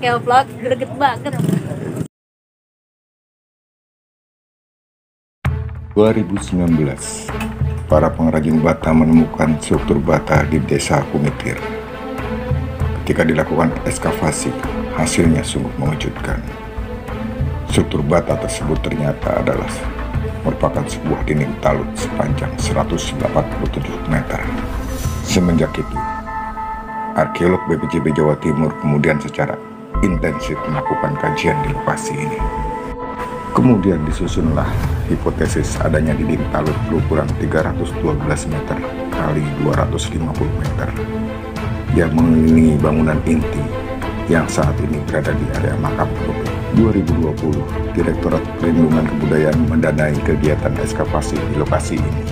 Kayak vlog greget banget. 2019, para pengrajin bata menemukan struktur bata di desa Kumitir. Ketika dilakukan ekskavasi, hasilnya sungguh mengejutkan. Struktur bata tersebut ternyata adalah merupakan sebuah dinding talut sepanjang 187 meter. Semenjak itu, arkeolog BPJB Jawa Timur kemudian secara intensif melakukan kajian di lokasi ini. Kemudian disusunlah hipotesis adanya dinding talut berukuran 312 meter kali 250 meter yang mengelilingi bangunan inti yang saat ini berada di area makam penduduk. 2020, Direktorat Perlindungan Kebudayaan mendanai kegiatan ekskavasi di lokasi ini.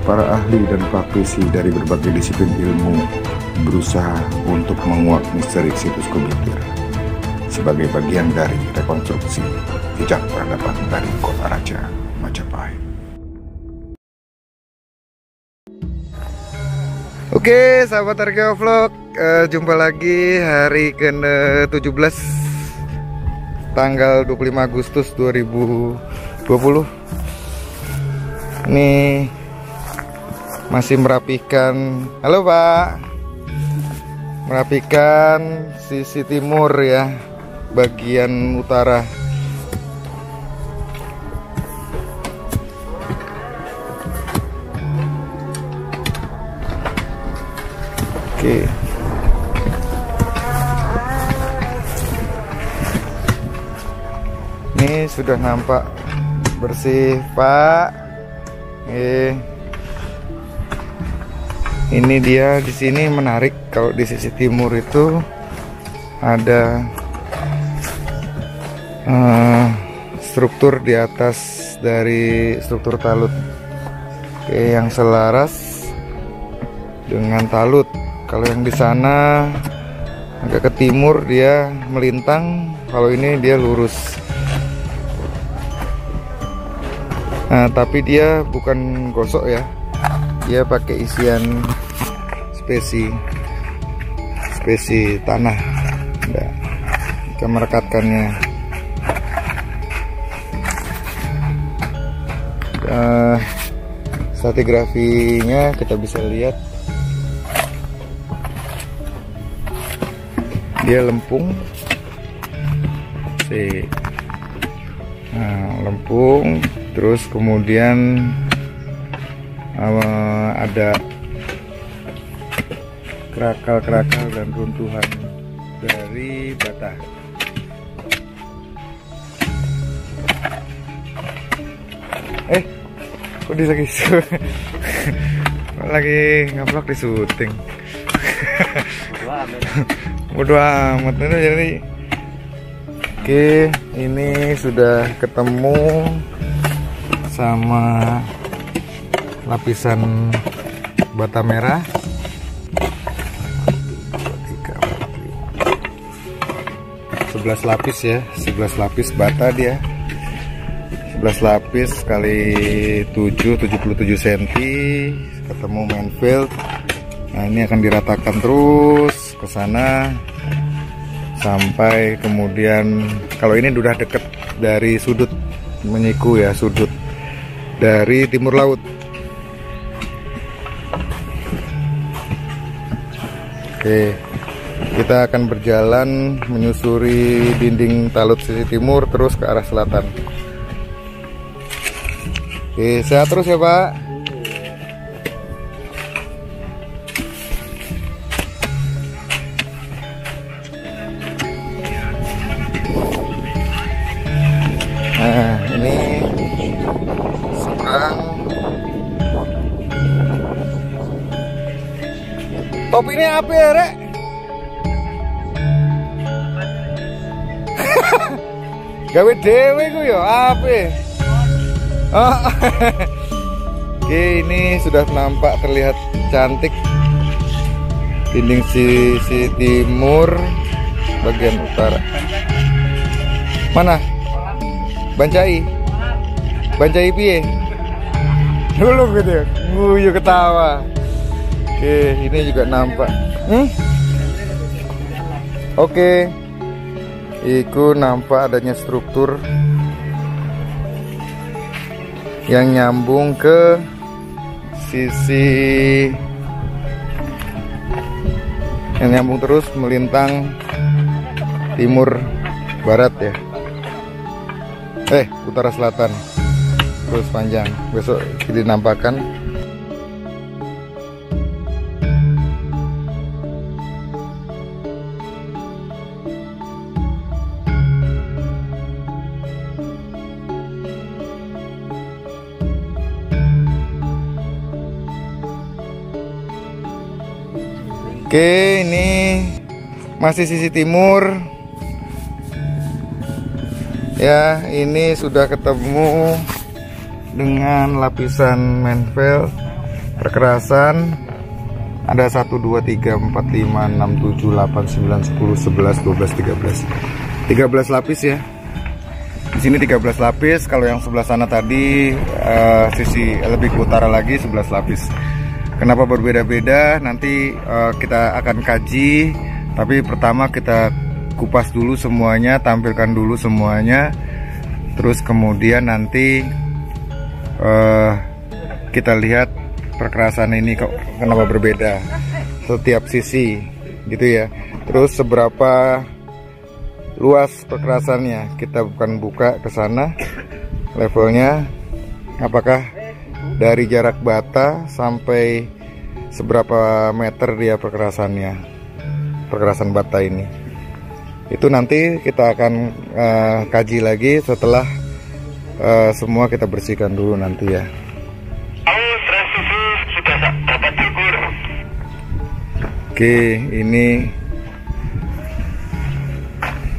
Para ahli dan praktisi dari berbagai disiplin ilmu berusaha untuk menguak misteri situs Kumitir sebagai bagian dari rekonstruksi jejak peradaban dari Kota Raja, Majapahit. Oke, sahabat Arkeo Vlog, jumpa lagi hari ke-17 tanggal 25 Agustus 2020. Ini masih merapikan, halo Pak, merapikan sisi timur ya, bagian utara. Oke. Ini sudah nampak bersih, Pak. Ini dia di sini menarik, kalau di sisi timur itu ada struktur di atas dari struktur talut. Oke, yang selaras dengan talut. Kalau yang di sana agak ke timur dia melintang, kalau ini dia lurus. Nah, tapi dia bukan gosok ya, dia pakai isian spesi tanah. Nah, kita merekatkannya. Stratigrafinya kita bisa lihat. Dia lempung, lempung, terus kemudian ada kerakal-kerakal dan runtuhan dari bata. Kok dia lagi nge-vlog di syuting. Bodo amat. Jadi oke, ini sudah ketemu sama lapisan bata merah. 11 lapis ya, 11 lapis bata dia. 11 lapis kali 7, 77 cm, ketemu main field. Nah, ini akan diratakan terus ke sana sampai kemudian, kalau ini udah deket dari sudut menyiku ya, sudut dari timur laut. Oke, kita akan berjalan menyusuri dinding talut sisi timur terus ke arah selatan. Oke, sehat terus ya Pak. Nah, ini seberang. Topinya apa ya, Rek? Gawe dewe ku ya, apa? Oh. Oke, ini sudah nampak terlihat cantik dinding sisi timur bagian utara. Mana? Bancai piye? Dulu gitu ya, nguyu ketawa. Oke, ini juga nampak. Oke, iku nampak adanya struktur yang nyambung ke sisi, yang nyambung terus melintang timur barat ya, utara selatan terus panjang. Besok dinampakkan. Oke, ini masih sisi timur ya. Ini sudah ketemu dengan lapisan manvel perkerasan. Ada 1, 2, 3, 4, 5, 6, 7, 8, 9, 10, 11, 12, 13 lapis ya. Di sini 13 lapis. Kalau yang sebelah sana tadi sisi lebih ke utara lagi 11 lapis. Kenapa berbeda-beda? Nanti kita akan kaji. Tapi pertama kita kupas dulu semuanya, tampilkan dulu semuanya. Terus kemudian nanti kita lihat perkerasan ini kenapa berbeda setiap sisi, gitu ya. Terus seberapa luas perkerasannya, kita bukan buka ke sana levelnya. Apakah dari jarak bata sampai seberapa meter dia perkerasannya, perkerasan bata ini. Itu nanti kita akan kaji lagi setelah semua kita bersihkan dulu nanti ya. Oke, ini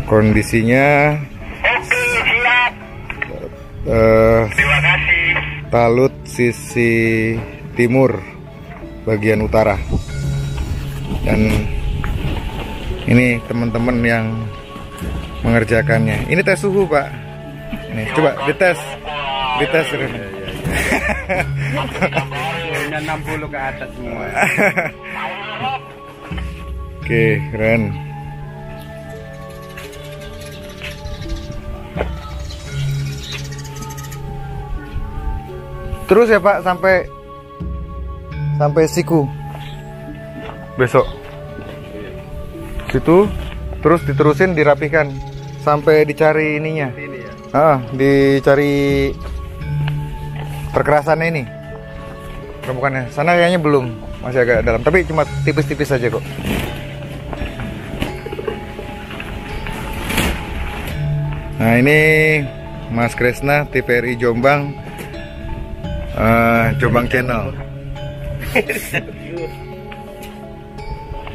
kondisinya. Terima kasih. Talut sisi timur bagian utara. Dan ini teman-teman yang mengerjakannya. Ini tes suhu, Pak. Nih, coba dites. Dites ini. 60 ke atas semua. Oke, keren. Terus ya Pak sampai siku besok situ, terus diterusin dirapikan sampai dicari ininya. Dicari perkerasannya ini. Bukannya sana kayaknya belum, masih agak dalam, tapi cuma tipis-tipis saja kok. Nah, ini Mas Kresna TVRI Jombang, Jombang Channel.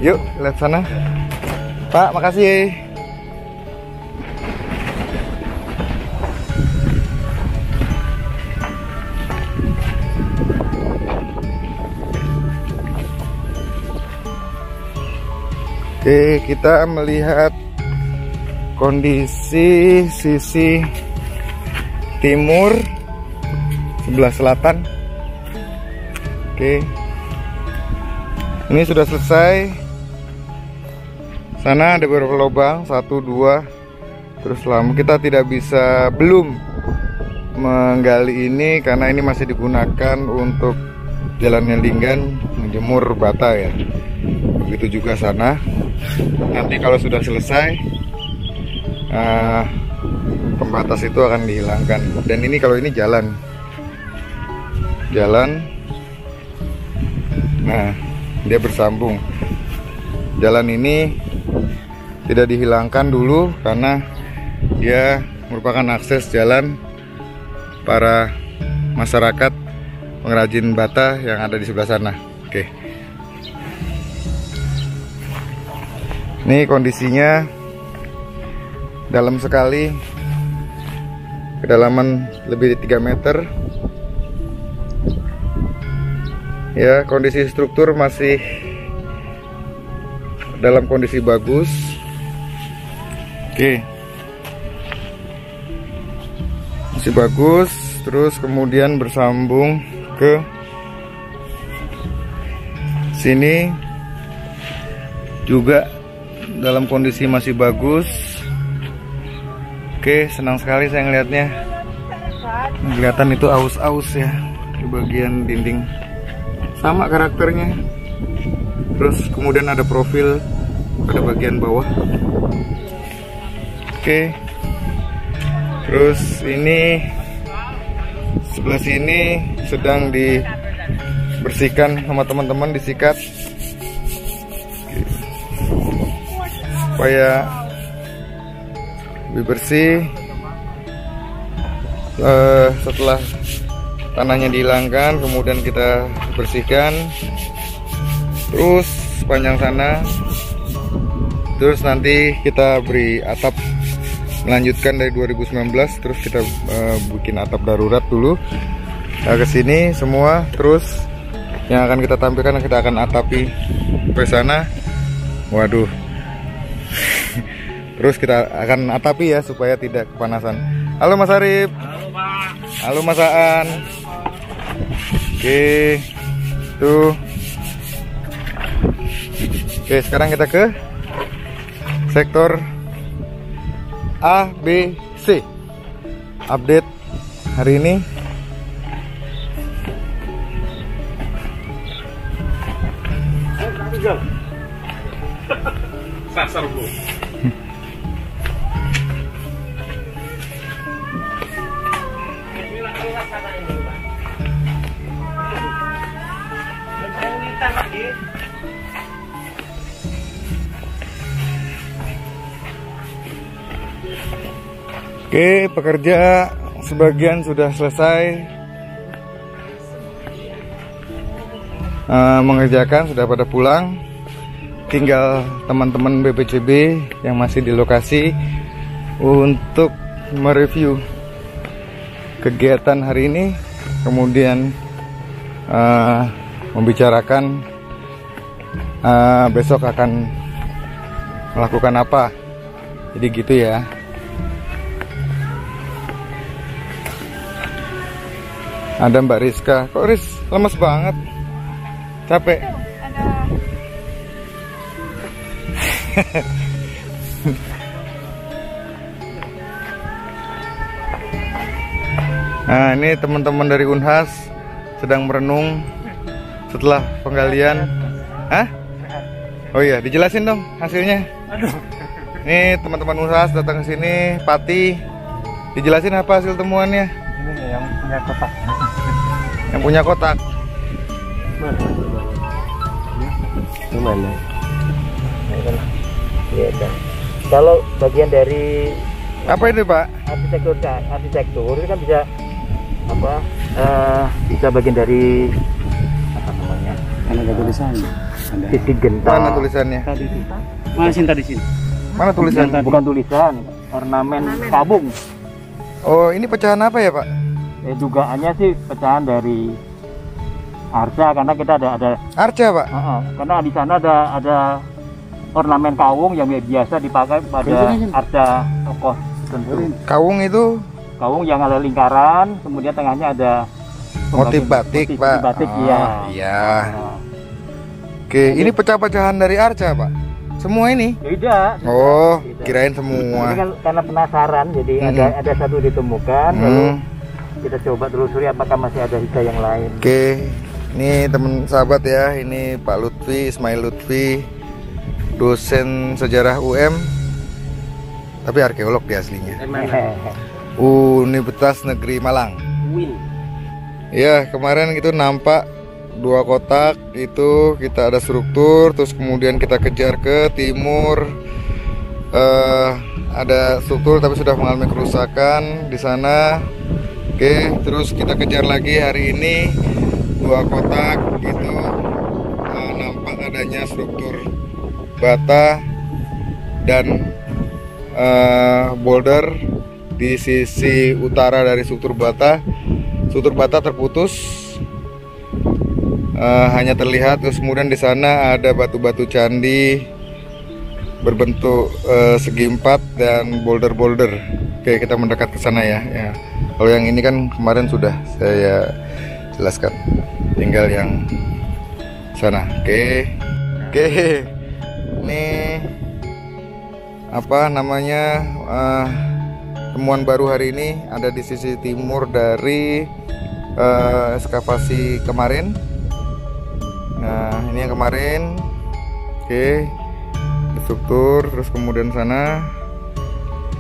Yuk lihat sana Pak, makasih. Oke, kita melihat kondisi sisi timur sebelah selatan. Oke, ini sudah selesai. Sana ada beberapa lubang, 1, 2. Terus lama kita tidak bisa, belum menggali ini karena ini masih digunakan untuk jalannya Linggan menjemur bata ya. Begitu juga sana. Nanti kalau sudah selesai, pembatas itu akan dihilangkan. Dan ini kalau ini jalan, nah dia bersambung. Jalan ini tidak dihilangkan dulu karena dia merupakan akses jalan para masyarakat pengrajin bata yang ada di sebelah sana. Oke, ini kondisinya dalam sekali, kedalaman lebih dari 3 meter ya. Kondisi struktur masih dalam kondisi bagus. Oke, masih bagus. Terus kemudian bersambung ke sini juga dalam kondisi masih bagus. Oke, senang sekali saya ngelihatnya. Kelihatan itu aus-aus ya di bagian dinding. Sama karakternya. Terus kemudian ada profil pada bagian bawah. Oke. Terus ini sebelah sini sedang dibersihkan sama teman-teman, disikat supaya lebih bersih. Setelah tanahnya dihilangkan, kemudian kita bersihkan terus sepanjang sana. Terus nanti kita beri atap, melanjutkan dari 2019. Terus kita bikin atap darurat dulu. Nah, ke sini semua. Terus yang akan kita tampilkan, kita akan atapi ke sana. Waduh. Terus kita akan atapi ya supaya tidak kepanasan. Halo Mas Arif. Halo Pak. Halo Mas Aan. Oke. Tuh. Oke, sekarang kita ke sektor A, B, C. Update hari ini. Sasar Bu. Oke, pekerja sebagian sudah selesai mengerjakan, sudah pada pulang. Tinggal teman-teman BPCB yang masih di lokasi untuk mereview kegiatan hari ini, kemudian membicarakan besok akan melakukan apa. Jadi gitu ya. Ada Mbak Rizka. Kok Riz lemes banget? Capek? Nah, ini teman-teman dari Unhas sedang merenung setelah penggalian. Hah? Oh iya, dijelasin dong hasilnya. Nih teman-teman Unhas datang ke sini, Pati. Dijelasin apa hasil temuannya? Ini yang punya kotak. Yang punya kotak. Gimana? Iya kan. Kalau bagian dari Apa itu Pak? arsitektur itu kan bisa apa? Bisa bagian dari apa namanya? Kan ada tulisannya. Ada. Titik gentar. Mana tulisannya? Tadi itu. Mana sini tadi sini? Mana tulisan? Bukan tulisan, ornamen kabung. Oh, ini pecahan apa ya Pak? Dugaannya sih pecahan dari arca, karena kita ada Arca Pak? karena di sana ada ornamen kawung yang biasa dipakai pada arca tokoh tertentu. Kawung itu Kawung yang ada lingkaran, kemudian tengahnya ada motif batik Pak? batik, Oh, iya. Iya. Oke, ini pecah-pecahan dari arca Pak? Semua ini? Beda. Oh, Beda. kirain Ini semua. kan karena penasaran, jadi ada satu ditemukan, lalu kita coba telusuri apakah masih ada sisa yang lain. Oke, ini teman sahabat ya, ini Pak Lutfi, Ismail Lutfi, dosen sejarah UM, tapi arkeolog dia aslinya. Universitas Negeri Malang. Ya, kemarin itu nampak 2 kotak itu, kita ada struktur, terus kemudian kita kejar ke timur, ada struktur tapi sudah mengalami kerusakan di sana. Oke, terus kita kejar lagi hari ini 2 kotak itu, nampak adanya struktur bata dan boulder di sisi utara dari struktur bata. Struktur bata terputus, hanya terlihat. Terus kemudian di sana ada batu-batu candi berbentuk segi 4 dan boulder-boulder. Oke, kita mendekat ke sana ya. Kalau yang ini kan kemarin sudah saya jelaskan, tinggal yang sana. Oke. Ini apa namanya, temuan baru hari ini ada di sisi timur dari ekskavasi kemarin. Nah, ini yang kemarin. Oke, struktur, terus kemudian sana.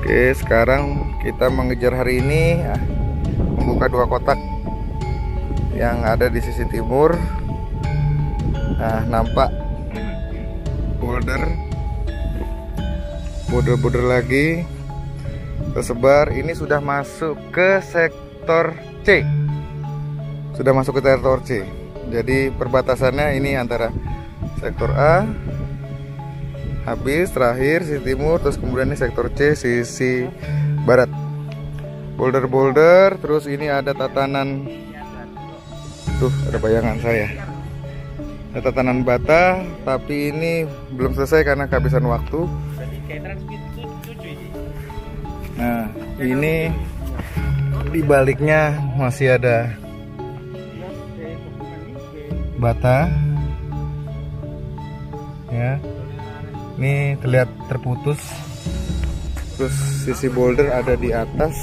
Oke, sekarang kita mengejar hari ini membuka 2 kotak yang ada di sisi timur. Nah, nampak boulder lagi tersebar. Ini sudah masuk ke sektor C. Sudah masuk ke sektor C. Jadi perbatasannya ini antara sektor A habis, terakhir sisi timur, terus kemudian ini sektor C sisi barat. Boulder, terus ini ada tatanan. Tuh, ada bayangan saya. Ada tatanan bata, tapi ini belum selesai karena kehabisan waktu. Nah, ini di baliknya masih ada bata. Ya. Ini terlihat terputus. Terus sisi boulder ada di atas.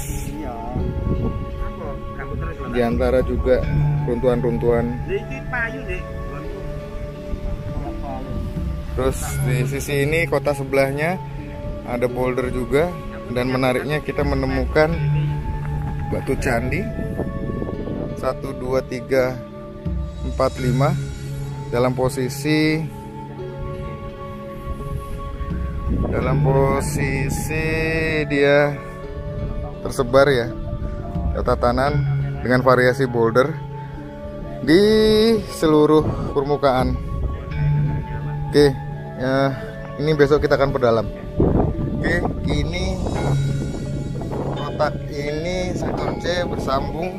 Di antara juga runtuhan-runtuhan. Terus di sisi ini kota sebelahnya ada boulder juga. Dan menariknya kita menemukan batu candi 1, 2, 3, 4, 5 dalam posisi dia tersebar ya, tatanan dengan variasi boulder di seluruh permukaan. Oke, ya, ini besok kita akan perdalam. Oke, ini kotak ini sektor C bersambung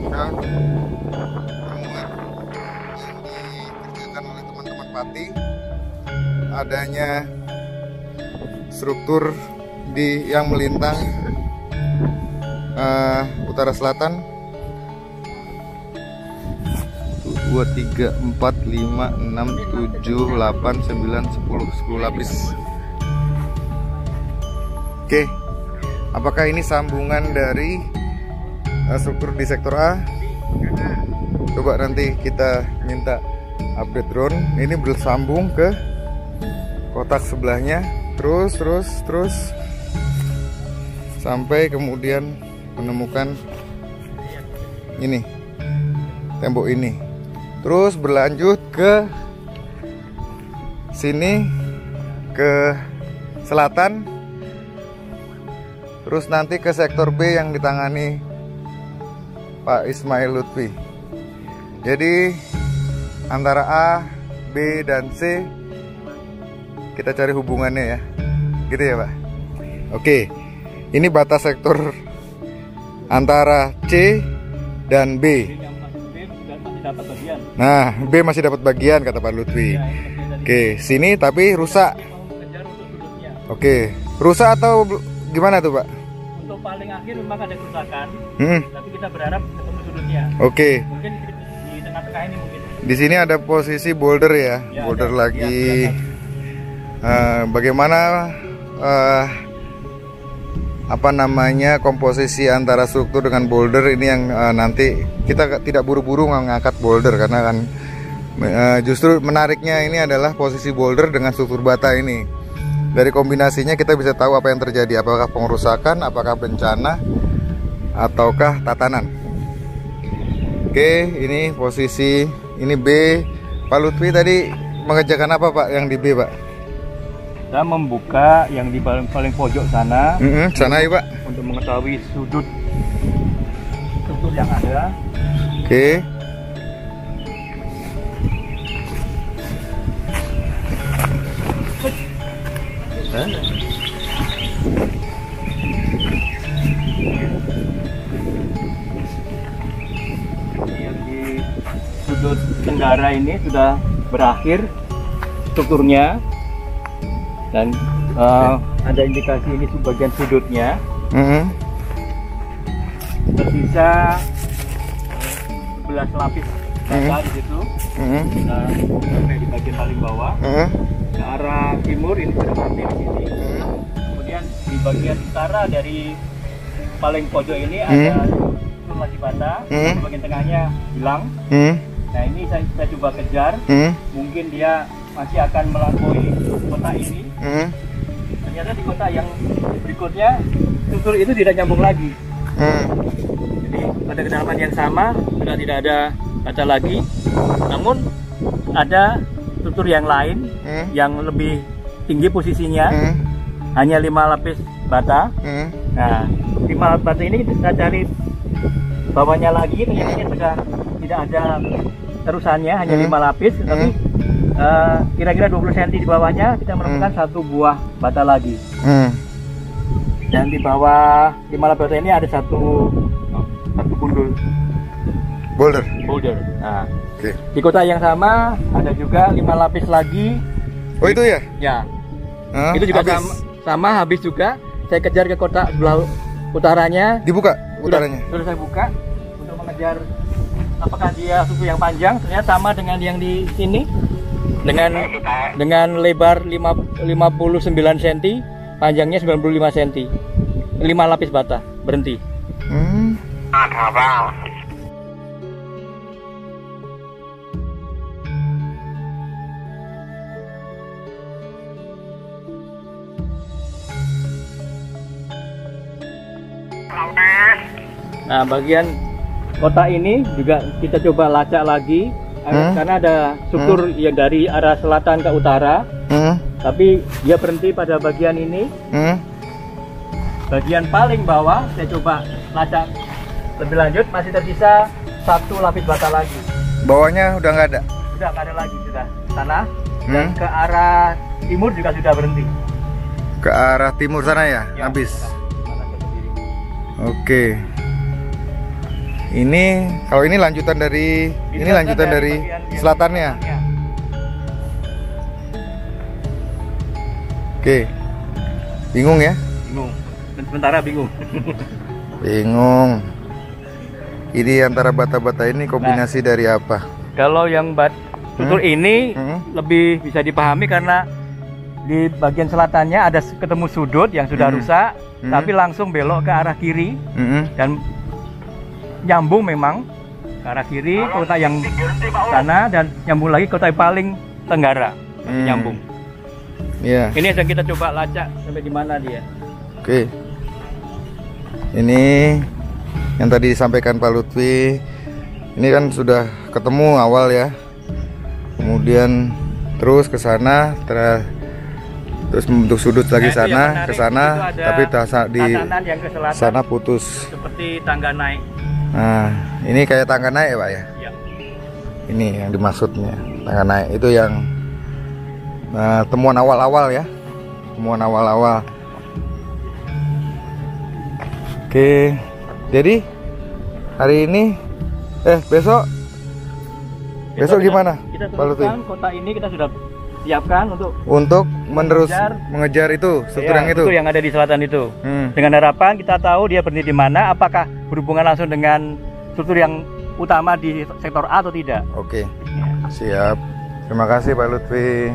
ke temuan yang dikerjakan oleh teman-teman Pati. Adanya struktur yang melintang utara selatan 2, 3, 4, 5, 6, 7, 8, 9, 10 lapis. Oke, apakah ini sambungan dari struktur di sektor A? Coba nanti kita minta update drone. Ini bersambung ke kotak sebelahnya, terus sampai kemudian menemukan ini, tembok ini. Terus berlanjut ke sini, ke selatan. Terus nanti ke sektor B yang ditangani Pak Ismail Lutfi. Jadi antara A, B, dan C kita cari hubungannya ya. Gitu ya Pak. Oke, ini batas sektor antara C dan B. Nah, B masih dapat bagian kata Pak Lutfi. Oke, sini tapi rusak. Oke, rusak atau gimana tuh Pak? Untuk paling akhir memang ada kerusakan, tapi kita berharap ketemu sudutnya. Oke. Mungkin di tengah-tengah ini mungkin. Di sini ada posisi boulder ya, boulder ada, lagi. Bagaimana komposisi antara struktur dengan boulder ini yang nanti kita tidak buru-buru mengangkat boulder karena kan justru menariknya ini adalah posisi boulder dengan struktur bata ini. Dari kombinasinya kita bisa tahu apa yang terjadi, apakah pengerusakan, apakah bencana, ataukah tatanan. Oke, ini posisi, ini B. Pak Lutfi tadi mengerjakan apa Pak yang di B Pak? Kita membuka yang di paling pojok sana. Sana ya Pak. Untuk mengetahui sudut struktur yang ada. Oke. Yang di sudut tenggara ini sudah berakhir strukturnya, dan ada indikasi ini bagian sudutnya. Tersisa 11 lapis bata di situ. Sampai di bagian paling bawah. Ke arah timur ini sudah mati di sini. Kemudian di di bagian utara dari paling pojok ini ada struktur laci bata, bagian tengahnya hilang. Nah ini saya coba kejar, mungkin dia masih akan melampaui kotak ini. Ternyata di kotak yang berikutnya struktur itu tidak nyambung lagi. Jadi pada kedalaman yang sama sudah tidak ada bata lagi, namun ada struktur yang lain yang lebih tinggi posisinya, hanya 5 lapis bata. Nah 5 lapis bata ini kita cari bawahnya lagi, ternyata sudah tidak ada terusannya, hanya 5 lapis, tapi kira-kira 20 cm di bawahnya kita menemukan 1 buah bata lagi. Dan di bawah 5 lapis bata ini ada satu boulder. Nah, di kota yang sama ada juga 5 lapis lagi. Oh itu ya? Ya. Itu juga sama habis juga. Saya kejar ke kota sebelah utaranya. Dibuka utaranya? Sudah saya buka untuk mengejar apakah dia suku yang panjang. Ternyata sama dengan yang di sini. Dengan lebar 59 cm, panjangnya 95 cm. 5 lapis bata, berhenti. Nah, bagian kotak ini juga kita coba lacak lagi, karena ada struktur yang dari arah selatan ke utara, tapi dia berhenti pada bagian ini. Bagian paling bawah saya coba lacak lebih lanjut, masih tersisa 1 lapis bata lagi. Bawahnya udah nggak ada? Sudah nggak ada lagi, sudah tanah. Dan ke arah timur juga sudah berhenti. Ke arah timur sana ya? Habis. Oke. Ini kalau ini lanjutan dari lanjutan dari selatannya. Oke. Bingung ya? Bingung. Sementara bingung. Bingung. Ini antara bata-bata ini kombinasi dari apa? Kalau yang struktur ini lebih bisa dipahami karena di bagian selatannya ada ketemu sudut yang sudah rusak, tapi langsung belok ke arah kiri dan nyambung memang ke arah kiri kota yang sana dan nyambung lagi kota yang paling tenggara, nyambung. Yeah. Ini yang kita coba lacak sampai di mana dia. Oke. Ini yang tadi disampaikan Pak Lutfi. Ini kan sudah ketemu awal ya. Kemudian terus ke sana, terus membentuk sudut lagi sana ke sana, tapi di sana putus. Seperti tangga naik. Nah, ini kayak tangga naik ya Pak ya? Iya. Ini yang dimaksudnya tangga naik itu yang temuan awal-awal ya, temuan awal-awal. Oke, jadi hari ini besok gimana? Kita teruskan kota ini kita sudah siapkan untuk mengejar itu struktur yang ada di selatan itu. Dengan harapan kita tahu dia berhenti di mana, apakah berhubungan langsung dengan struktur yang utama di sektor A atau tidak. Oke. Siap. Terima kasih Pak Lutfi.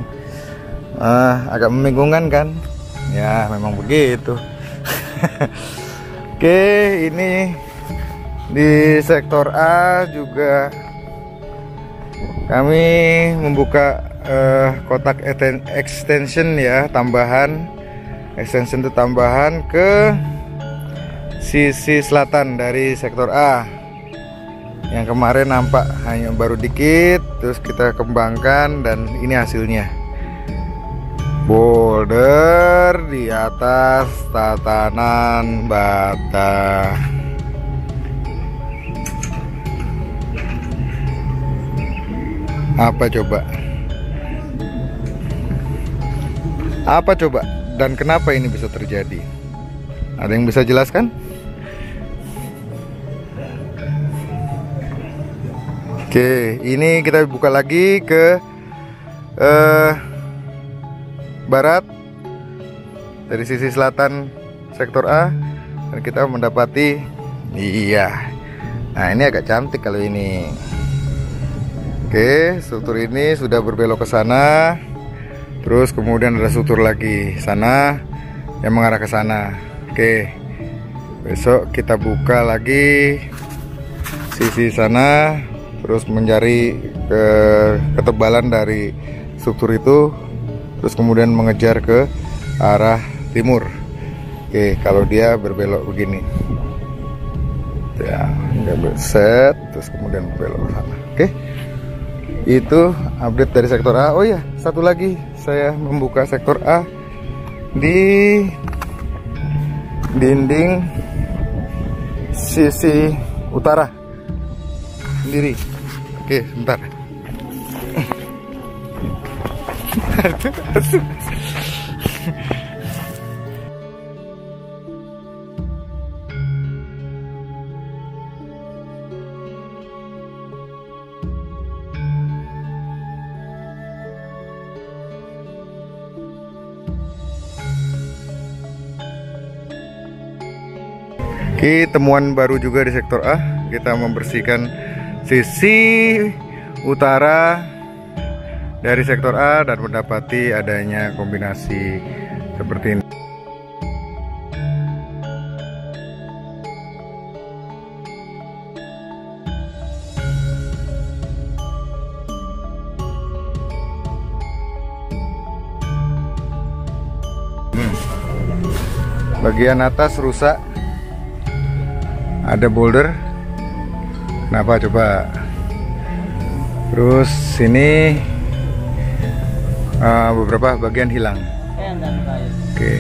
Agak membingungkan kan? Ya memang begitu. Oke, ini di sektor A juga kami membuka kotak extension ya, tambahan extension itu tambahan ke sisi selatan dari sektor A. Yang kemarin nampak hanya baru dikit, terus kita kembangkan dan ini hasilnya. Boulder di atas tatanan bata. Apa coba? Apa coba? Dan kenapa ini bisa terjadi? Ada yang bisa jelaskan? Oke, ini kita buka lagi ke barat dari sisi selatan sektor A dan kita mendapati nah ini agak cantik kalau ini. Oke, struktur ini sudah berbelok ke sana, terus kemudian ada struktur lagi sana yang mengarah ke sana. Oke, besok kita buka lagi sisi sana, terus mencari ketebalan dari struktur itu, terus kemudian mengejar ke arah timur. Oke, kalau dia berbelok begini ya, dia set terus kemudian berbelok ke sana. Oke, itu update dari sektor A. Oh ya, satu lagi, saya membuka sektor A di dinding sisi utara sendiri. Oke, sebentar. Oke, temuan baru juga di sektor A. Kita membersihkan sisi utara dari sektor A dan mendapati adanya kombinasi seperti ini. Bagian atas rusak, ada boulder. Kenapa coba? Terus sini beberapa bagian hilang. Oke.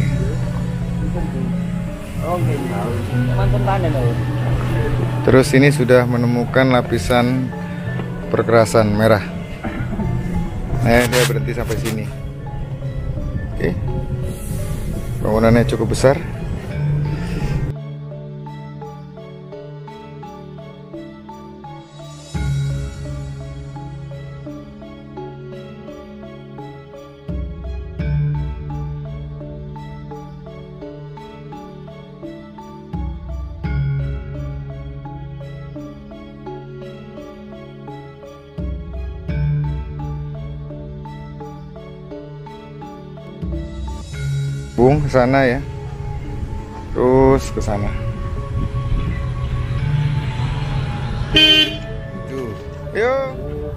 Terus ini sudah menemukan lapisan perkerasan merah. Nah, dia berhenti sampai sini. Oke. Bangunannya cukup besar. Ke sana ya, terus ke sana. Yuk.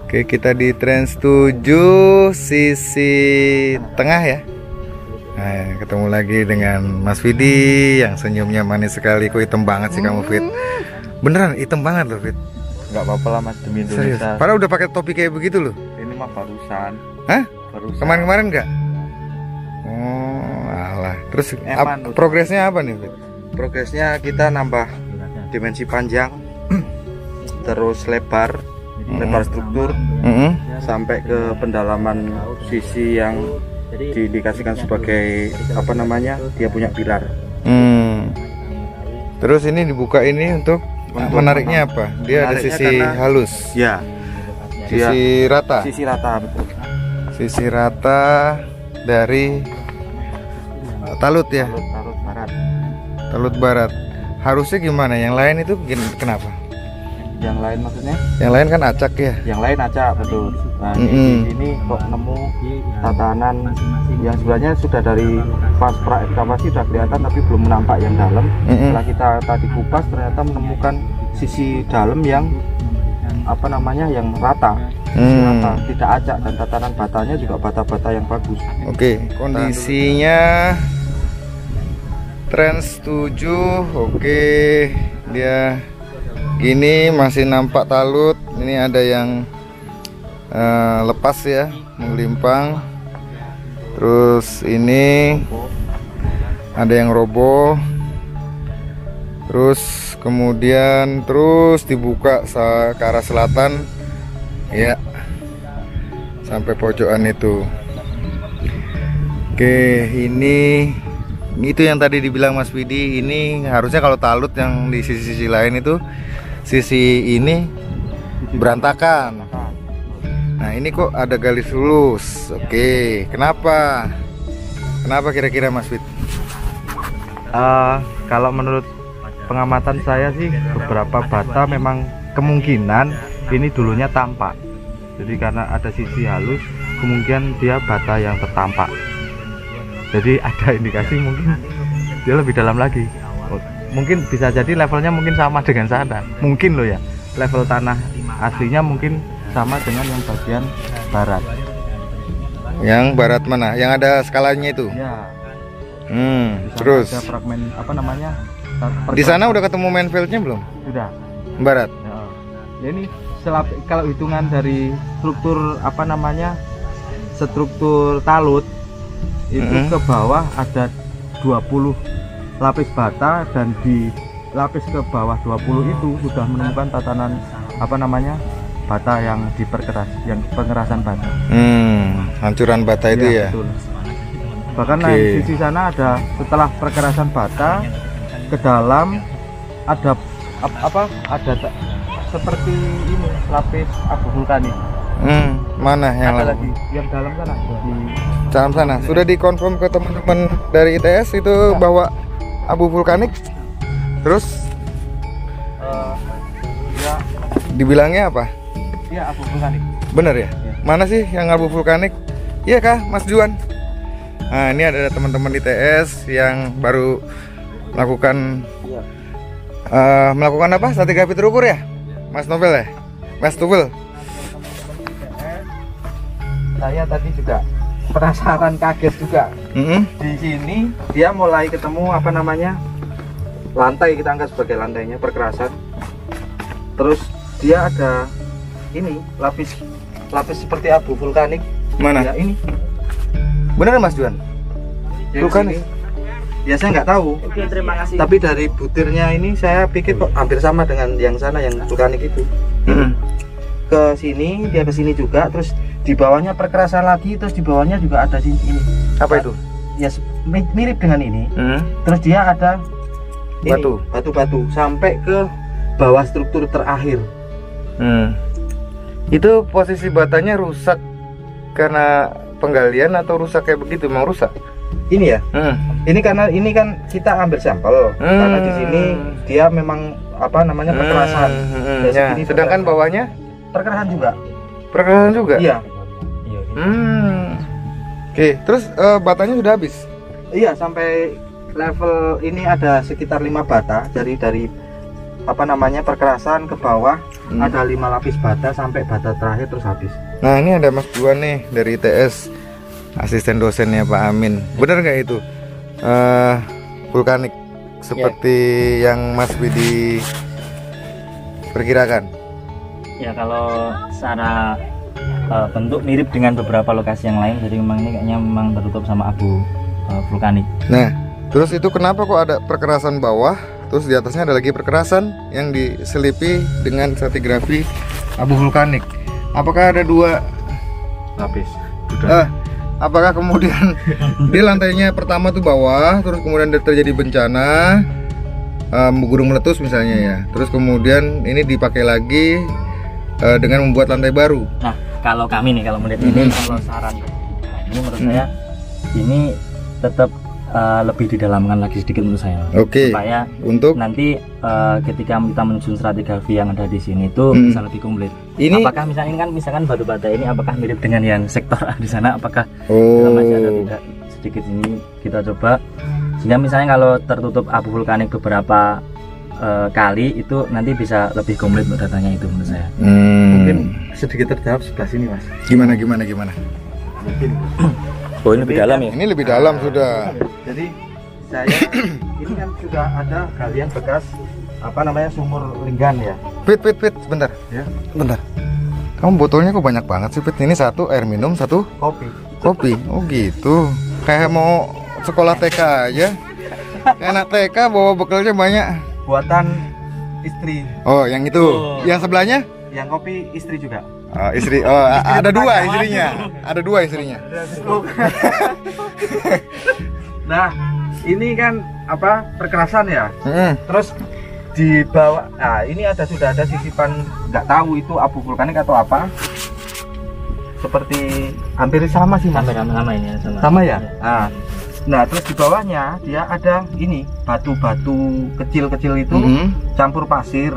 Oke, kita di Trans 7 sisi tengah ya. Nah, ketemu lagi dengan Mas Vidi yang senyumnya manis sekali. Kok hitam banget sih kamu, Fit? Beneran hitam banget loh, Fit. Nggak apa-apa lah Mas, demi Indonesia. Padahal udah pakai topi kayak begitu loh. Ini mah barusan. Hah? Barusan. Kemarin-kemarin nggak? Terus progresnya apa nih, Fit? Progresnya kita nambah dimensi panjang, terus lebar struktur, sampai ke pendalaman sisi yang diindikasikan sebagai apa namanya, dia punya pilar. Terus ini dibuka ini untuk menariknya apa? Dia ada sisi halus. Ya. Sisi rata. Sisi rata, betul. Sisi rata dari talut ya. Talut barat. Harusnya gimana? Yang lain itu kenapa? Yang lain maksudnya? Yang lain kan acak ya. Yang lain acak, betul. Nah, ini kok nemu tatanan yang sebenarnya sudah dari pas pra ekskavasi sudah kelihatan tapi belum nampak yang dalam. Setelah kita tadi kupas ternyata menemukan sisi dalam yang apa namanya, yang rata. Rata, tidak acak, dan tatanan batanya juga bata-bata yang bagus. Oke, kondisinya Trans 7, oke, dia gini masih nampak talut. Ini ada yang lepas ya, menggelimpang. Terus ini ada yang roboh. Terus kemudian terus dibuka ke arah selatan ya, sampai pojokan itu. Oke, ini itu yang tadi dibilang Mas Widi. Ini harusnya kalau talut yang di sisi-sisi lain itu, sisi ini berantakan. Nah, ini kok ada garis lulus. Oke, kenapa kira-kira Mas Wid? Kalau menurut pengamatan saya sih, beberapa bata memang kemungkinan ini dulunya tampak. Jadi karena ada sisi halus, kemungkinan dia bata yang tertampak. Jadi ada indikasi mungkin dia lebih dalam lagi. Mungkin bisa jadi levelnya mungkin sama dengan sana, mungkin loh ya, level tanah aslinya mungkin sama dengan yang bagian barat. Yang barat mana? Yang ada skalanya itu? Ya. Terus ada fragmen apa namanya? Di sana udah ketemu mainfieldnya belum? Sudah. Barat. Ya, ini kalau hitungan dari struktur apa namanya? Struktur talut itu ke bawah ada 20 lapis bata, dan di lapis ke bawah 20 itu sudah menemukan tatanan apa namanya? Bata yang diperkeras, yang pengerasan bata. Hancuran bata itu ya. Betul. Bahkan di sisi sana ada setelah perkerasan bata ke dalam ada ada seperti ini lapis abu vulkanik. Mana yang ada lagi yang dalam sana? Di dalam sana. Sudah dikonfirm ke teman-teman dari ITS itu bahwa abu vulkanik. Terus ya, dibilangnya apa? Iya, abu vulkanik. Bener ya? Mana sih yang abu vulkanik? Iya kah, Mas Juan? Nah, ini ada teman-teman ITS yang baru melakukan melakukan apa? Stratigrafi terukur ya? Mas Novel ya? Mas Novel. Saya tadi juga penasaran, kaget juga. Di sini dia mulai ketemu apa namanya? Lantai, kita anggap sebagai lantainya perkerasan. Terus dia ada ini lapis seperti abu vulkanik. Mana? Ya, ini. Bener Mas Juan? Vulkanik. Ya saya nggak tahu. Oke, terima kasih. Tapi dari butirnya ini saya pikir kok hampir sama dengan yang sana yang vulkanik itu. Ke sini, dia ke sini juga, terus di bawahnya perkerasan lagi, terus di bawahnya juga ada sini ini. Apa itu? Ya mirip dengan ini. Terus dia ada ini, batu-batu sampai ke bawah struktur terakhir. Itu posisi batanya rusak karena penggalian atau rusak kayak begitu? Memang rusak? Ini ya. Ini karena ini kan kita ambil sampel. Karena di sini dia memang apa namanya perkerasan. Ya, sedangkan bawahnya perkerasan juga. Perkerasan juga? Iya. Oke, terus batanya sudah habis? Iya, sampai level ini ada sekitar 5 bata dari apa namanya perkerasan ke bawah. Ada 5 lapis bata sampai bata terakhir terus habis. Nah, ini ada Mas Juan nih dari ITS, asisten dosennya Pak Amin. Benar nggak itu vulkanik seperti yang Mas Widi perkirakan? Ya, kalau secara bentuk mirip dengan beberapa lokasi yang lain, jadi memang ini kayaknya memang tertutup sama abu vulkanik. Nah, terus itu kenapa kok ada perkerasan bawah, terus di atasnya ada lagi perkerasan yang diselipi dengan stratigrafi abu vulkanik? Apakah ada 2 lapis? Apakah kemudian di lantainya pertama tuh bawah, terus kemudian terjadi bencana gunung meletus misalnya ya, terus kemudian ini dipakai lagi dengan membuat lantai baru? Nah, kalau kami nih, kalau melihat ini, kalau saran ini menurut saya ini tetap lebih didalamkan lagi sedikit menurut saya. Oke. Supaya untuk nanti ketika kita menyusun stratigrafi yang ada di sini itu bisa lebih komplit. Ini apakah misalnya ini kan misalkan batu bata ini apakah mirip dengan yang sektor A di sana? Apakah masih ada tidak sedikit ini kita coba sehingga misalnya kalau tertutup abu vulkanik beberapa kali itu nanti bisa lebih komplit untuk datanya itu menurut saya. Mungkin sedikit terjawab sebelah sini Mas. Gimana? Mungkin. Oh, ini lebih dalam ya? Ini lebih dalam sudah. Jadi saya ini kan sudah ada galian bekas apa namanya sumur linggan ya. Fit, sebentar. Ya. Bentar. Kamu botolnya kok banyak banget sih, Fit? Ini 1 air minum, 1 kopi. Oh gitu. Kayak mau sekolah TK aja. Anak TK bawa bekalnya banyak. Buatan istri. Oh, yang itu. Yang sebelahnya? Yang kopi istri juga. Oh, istri. Oh, ada 2 istrinya. Ada 2 istrinya. Nah, ini kan apa perkerasan ya. Terus di bawah, nah ini sudah ada sisipan, nggak tahu itu abu vulkanik atau apa. Seperti hampir sama sih Mas. Sama ini ya, sama ya. Nah, terus di bawahnya dia ada ini batu-batu kecil-kecil itu campur pasir.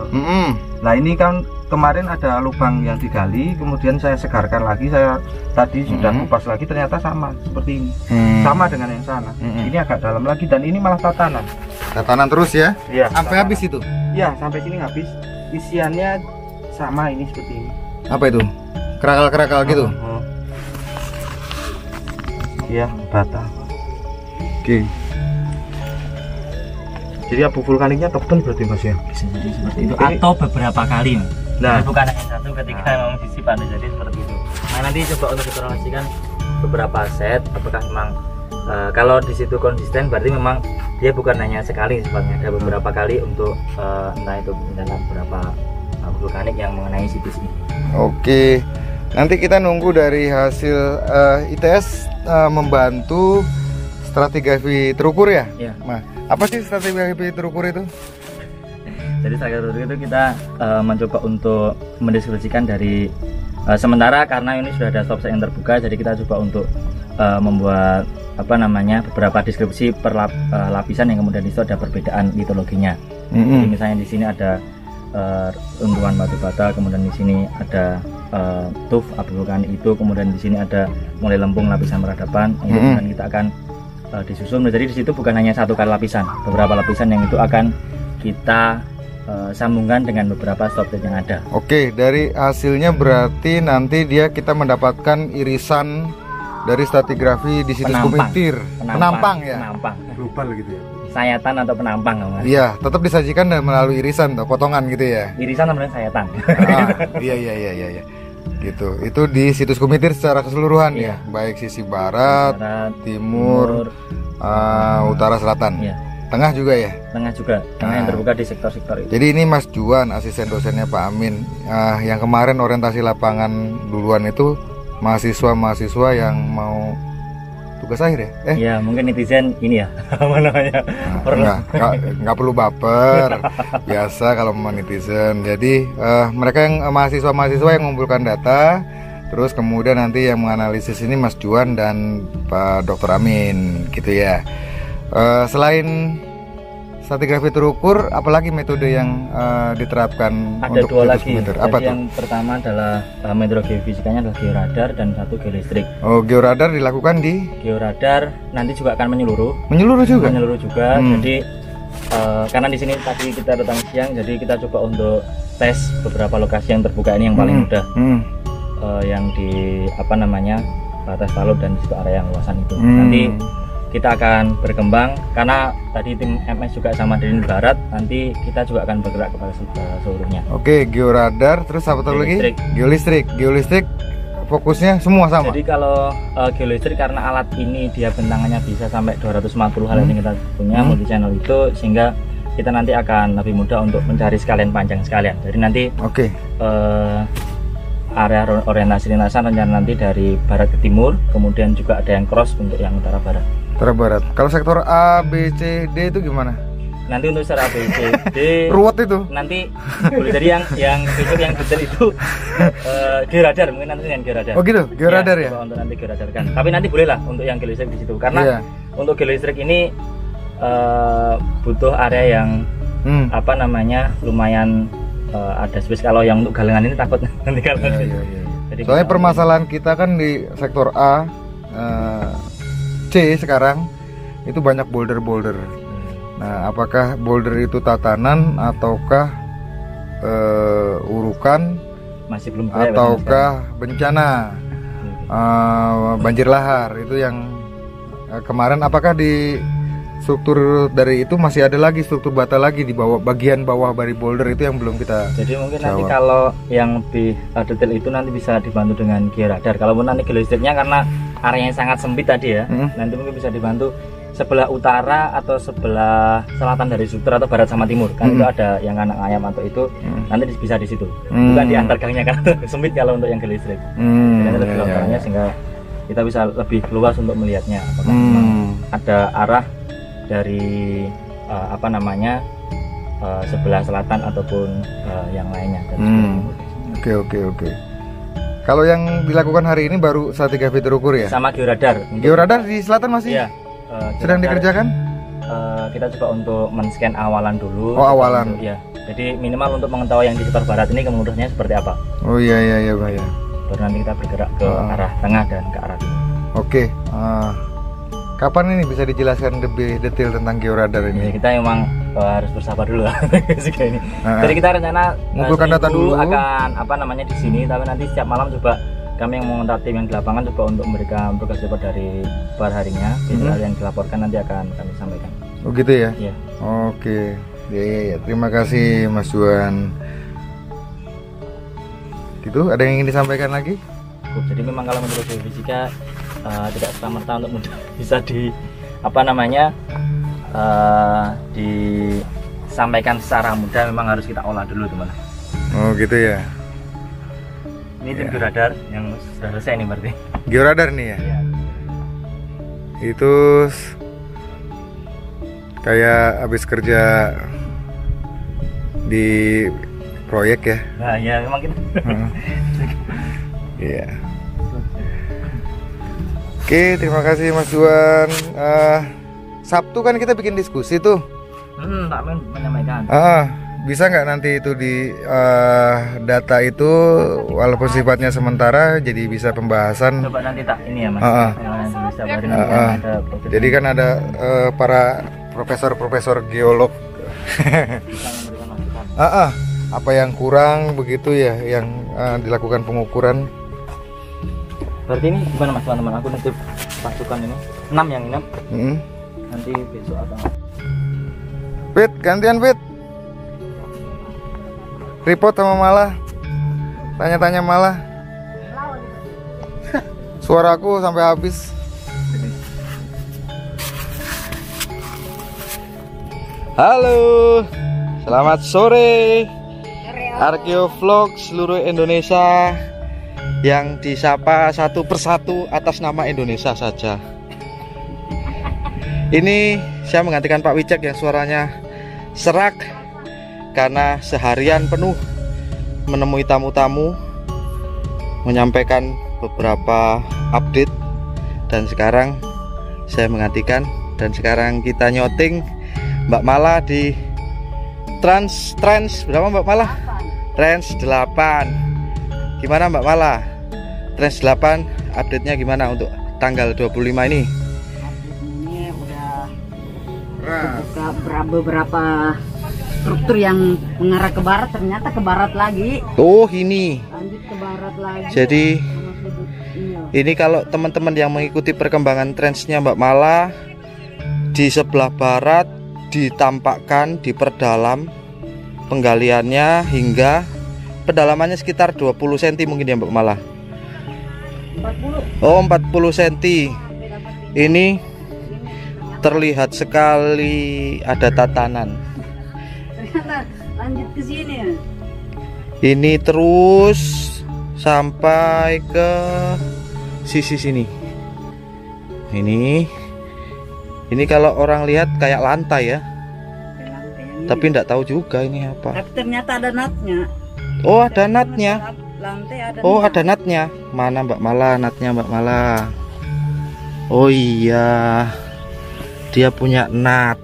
Nah, ini kan kemarin ada lubang yang digali, kemudian saya segarkan lagi, saya tadi sudah kupas lagi, ternyata sama seperti ini, sama dengan yang sana. Ini agak dalam lagi dan ini malah tatanan. Tatanan terus ya? Iya. Sampai habis itu? Iya, sampai sini habis. Isiannya sama ini seperti ini. Apa itu? Kerakal-kerakal gitu? Iya, bata. Oke. Jadi abu vulkaniknya tebal berarti Mas ya? Bisa jadi seperti itu, atau beberapa kali. Nah, bukan hanya satu ketika memang disimpan, jadi seperti itu. Nah, nanti coba untuk informasikan beberapa set, apakah memang kalau di situ konsisten, berarti memang dia bukan hanya sekali sifatnya, ada beberapa kali untuk entah itu dalam beberapa vulkanik yang mengenai situs ini. Oke, nanti kita nunggu dari hasil ITS membantu stratigrafi terukur ya? Iya. Nah, apa sih stratigrafi terukur itu? Jadi stratigrafi itu kita mencoba untuk mendeskripsikan dari sementara karena ini sudah ada stop set yang terbuka, jadi kita coba untuk membuat beberapa deskripsi per lapisan yang kemudian di situ ada perbedaan litologinya. Jadi misalnya di sini ada runtuhan batu bata, kemudian di sini ada tuf abu vulkanik itu, kemudian di sini ada mulai lempung lapisan peradaban. Kemudian kita akan disusun. Jadi di situ bukan hanya satu kali lapisan, beberapa lapisan yang itu akan kita sambungkan dengan beberapa stop set yang ada. Oke, dari hasilnya berarti nanti kita mendapatkan irisan dari stratigrafi di situs Kumitir. Penampang ya? Penampang. Global gitu ya? Sayatan atau penampang, Mas? Iya, tetap disajikan melalui irisan atau potongan gitu ya? Irisan namanya sayatan. Iya. Gitu. Itu di situs Kumitir secara keseluruhan ya? Baik sisi barat, timur, utara, selatan. Iya. Tengah juga ya? Tengah juga, tengah yang terbuka di sektor-sektor itu. Jadi ini Mas Juan, asisten dosennya Pak Amin, yang kemarin orientasi lapangan duluan itu mahasiswa-mahasiswa yang mau tugas akhir ya? Ya mungkin netizen ini ya, apa namanya? Nggak perlu baper, biasa kalau mau netizen. Jadi mereka yang mahasiswa-mahasiswa yang mengumpulkan data, terus kemudian nanti yang menganalisis ini Mas Juan dan Pak Dr. Amin, gitu ya. Selain stratigrafi terukur, apalagi metode yang diterapkan ada untuk dua lagi. Apa tuh? Yang pertama adalah metode geofisikanya adalah georadar dan satu geolistrik. Oh, georadar dilakukan di? Georadar nanti juga akan menyeluruh. Menyeluruh juga. Jadi karena di sini tadi kita datang siang, jadi kita coba untuk tes beberapa lokasi yang terbuka ini yang paling mudah, yang di batas Talud dan di situ area yang luasan itu. Nanti kita akan berkembang karena tadi tim MS juga sama dari barat, nanti kita juga akan bergerak kepada seluruhnya. Oke, georadar, terus apa lagi? Geolistrik fokusnya semua sama. Jadi kalau geolistrik karena alat ini dia bentangannya bisa sampai 240 hal yang kita punya multi channel itu, sehingga kita nanti akan lebih mudah untuk mencari sekalian panjang sekalian. Jadi nanti area orientasi lintasan rencana nanti dari barat ke timur, kemudian juga ada yang cross untuk yang utara barat. Utara barat. Kalau sektor A, B, C, D itu gimana? Nanti untuk secara A, B, C, D ruwet itu. Nanti boleh jadi yang besok yang detail itu georadar, mungkin nanti dengan georadar. Oh gitu, georadar ya? Untuk nanti georadarkan. Tapi nanti bolehlah untuk yang geolistrik di situ, karena untuk geolistrik ini butuh area yang lumayan ada space. Kalau yang untuk galengan ini takut nanti kalau jadi soalnya permasalahan kita kan di sektor A, C sekarang itu banyak boulder-boulder. Nah, apakah boulder itu tatanan ataukah urukan, masih belum ataukah bencana banjir lahar? Itu yang kemarin, apakah di struktur dari itu masih ada lagi struktur bata lagi di bawah, bagian bawah dari boulder itu yang belum kita jadi mungkin jawab. Nanti kalau yang lebih detail itu nanti bisa dibantu dengan georadar. Kalau nanti geolistriknya karena areanya sangat sempit tadi ya, nanti mungkin bisa dibantu sebelah utara atau sebelah selatan dari struktur atau barat sama timur. Kan itu ada yang anak ayam atau itu nanti bisa di situ. Bukan di antar gangnya karena sempit kalau untuk yang geolistrik. Jadi lebih lokalnya sehingga kita bisa lebih luas untuk melihatnya apakah ada arah dari sebelah selatan ataupun yang lainnya. Oke. Kalau yang dilakukan hari ini baru stratigrafi terukur ya? Sama georadar. Georadar di selatan masih? Iya. Sedang dikerjakan? Kita coba untuk men-scan awalan dulu. Oh, awalan. Ya. Jadi minimal untuk mengetahui yang di sebelah barat ini kemudahannya seperti apa. Oh iya Pak ya. Baru nanti kita bergerak ke arah tengah dan ke arah timur. Oke. Kapan ini bisa dijelaskan lebih detail tentang georadar ini? Ya, kita memang harus bersabar dulu ini. Jadi kita rencana mengumpulkan data dulu akan di sini, tapi nanti setiap malam coba kami yang mengontak tim yang di lapangan coba untuk memberikan tugas report dari per harinya. Yang dilaporkan nanti akan kami sampaikan. Oh gitu ya? Iya. Oke. Ya. Terima kasih Mas Juan. Gitu, ada yang ingin disampaikan lagi? Jadi memang kalau menurut geofisika tidak serta-merta untuk bisa disampaikan secara mudah, memang harus kita olah dulu teman. Oh gitu ya. Ini tim georadar yang sudah selesai nih berarti. Georadar nih ya? Iya. Itu kayak habis kerja di proyek ya? Nah ya memang kita. Iya. Oke, terima kasih Mas Juan. Sabtu kan kita bikin diskusi tuh. Tak menyampaikan. Bisa nggak nanti itu di data itu walaupun sifatnya sementara jadi bisa pembahasan. Coba nanti tak ini ya Mas. Jadi kan ada para profesor geolog. Bisa memberikan masukan. Apa yang kurang begitu ya yang dilakukan pengukuran. Berarti ini gimana Mas teman-teman, aku nitip pasukan ini 6 yang nginep. Nanti besok atau Fit, gantian Fit. Report sama Mala. Tanya-tanya Mala. Suaraku sampai habis. Halo. Selamat sore. Arkeovlog seluruh Indonesia yang disapa satu persatu atas nama Indonesia saja. Ini saya menggantikan Pak Wicak yang suaranya serak karena seharian penuh menemui tamu-tamu, menyampaikan beberapa update, dan sekarang saya menggantikan. Dan sekarang kita nyoting Mbak Mala di Trans berapa Mbak Mala? Trans 8. Gimana Mbak Mala? Trans 8 update-nya gimana untuk tanggal 25 ini? Ini udah buka beberapa struktur yang mengarah ke barat, ternyata ke barat lagi. Oh ini. Lanjut ke barat lagi. Jadi ini kalau teman-teman yang mengikuti perkembangan transnya Mbak Mala, di sebelah barat ditampakkan, diperdalam penggaliannya hingga pedalamannya sekitar 20 cm mungkin ya Mbak Mala. 40. Oh 40 cm. Ini terlihat sekali ada tatanan. Ternyata lanjut ke sini. Ini terus sampai ke sisi sini. Ini kalau orang lihat kayak lantai ya. Tapi enggak tahu juga ini apa. Tapi ternyata ada natnya. Oh ada natnya. Lantai ada. Oh ada natnya. Mana Mbak Mala natnya Mbak Mala? Oh iya, dia punya nat.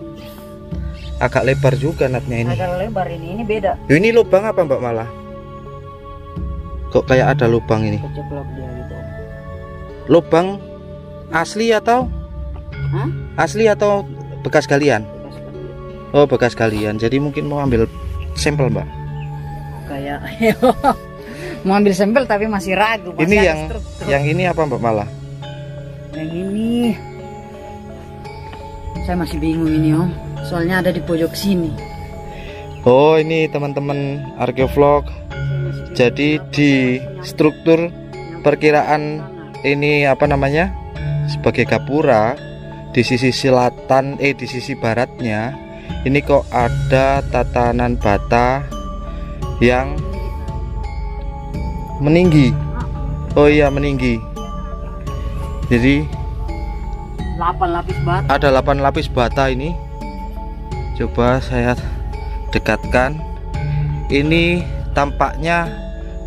Agak lebar juga natnya ini. Agak lebar ini beda. Ini lubang apa Mbak Mala? Kok kayak ada lubang ini? Keceplok dia gitu. Lubang asli atau? Hah? Asli atau bekas galian? Oh bekas galian. Jadi mungkin mau ambil sampel Mbak. Kayak mau ambil sampel tapi masih ragu. Masih ini yang ini apa Mbak Mala? Yang ini saya masih bingung ini Om. Soalnya ada di pojok sini. Oh ini teman-teman Arkeovlog. Jadi di struktur perkiraan ini apa namanya sebagai gapura di sisi selatan di sisi baratnya ini kok ada tatanan bata yang meninggi. Oh iya meninggi. Jadi 8 lapis bata. Ada 8 lapis bata ini. Coba saya dekatkan. Ini tampaknya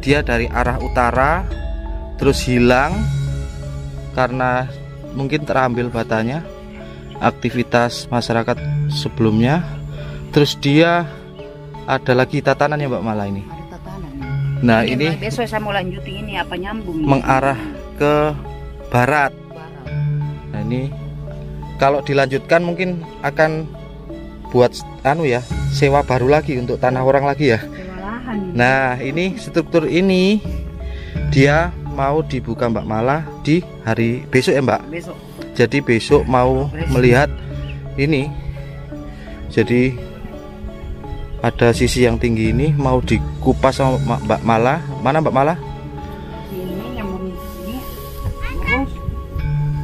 dia dari arah utara terus hilang karena mungkin terambil batanya aktivitas masyarakat sebelumnya, terus dia ada lagi tatanan ya Mbak Mala ini. Ada tatanan. Nah ini besok saya mau lanjutin ini apa nyambung. mengarah ke barat. Nah ini kalau dilanjutkan mungkin akan buat sewa baru lagi untuk tanah orang lagi ya. Nah ini struktur ini dia mau dibuka Mbak Mala di hari besok ya Mbak. Besok. Jadi besok mau melihat ini. Jadi ada sisi yang tinggi ini mau dikupas sama Mbak Mala. Mana Mbak Mala? Ini nyambung ini terus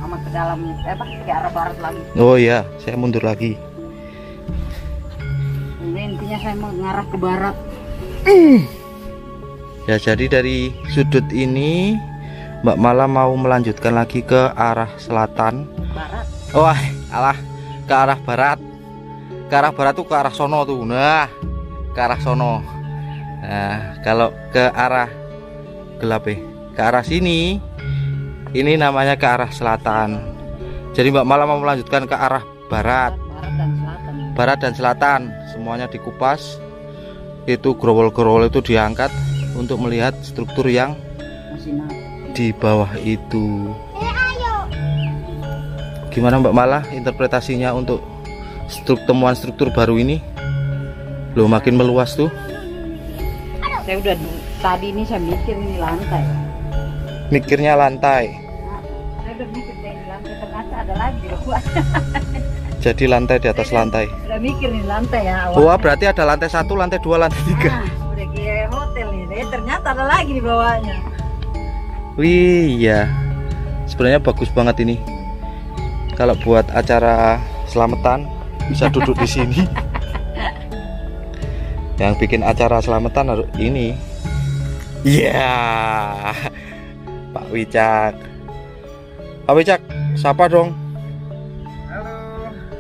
sama ke dalam ke arah barat lagi. Oh iya, saya mundur lagi. Ini intinya saya mengarah ke barat. Ya jadi dari sudut ini Mbak Mala mau melanjutkan lagi ke arah selatan. Barat. Wah, alah ke arah barat. Ke arah barat tuh ke arah sono tuh. Nah, ke arah sono. Nah, kalau ke arah gelap ke arah sini ini namanya ke arah selatan. Jadi Mbak Mala mau melanjutkan ke arah barat. Barat dan selatan. Barat dan selatan semuanya dikupas. Itu growol-growol itu diangkat untuk melihat struktur yang di bawah itu. Gimana Mbak Mala interpretasinya untuk temuan struktur baru ini? Loh makin meluas tuh. Saya udah tadi ini saya mikir ini lantai. Mikirnya lantai. Saya udah mikir di lantai ternyata ada lagi loh. Jadi lantai di atas lantai. Udah mikir nih lantai ya. Wah berarti ada lantai 1, lantai 2, lantai 3. Udah kayak hotel nih. Ternyata ada lagi di bawahnya. Wih ya, sebenarnya bagus banget ini. Kalau buat acara selamatan bisa duduk di sini. Yang bikin acara selamatan harus ini. Iya, Pak Wicak. Pak Wicak, siapa dong?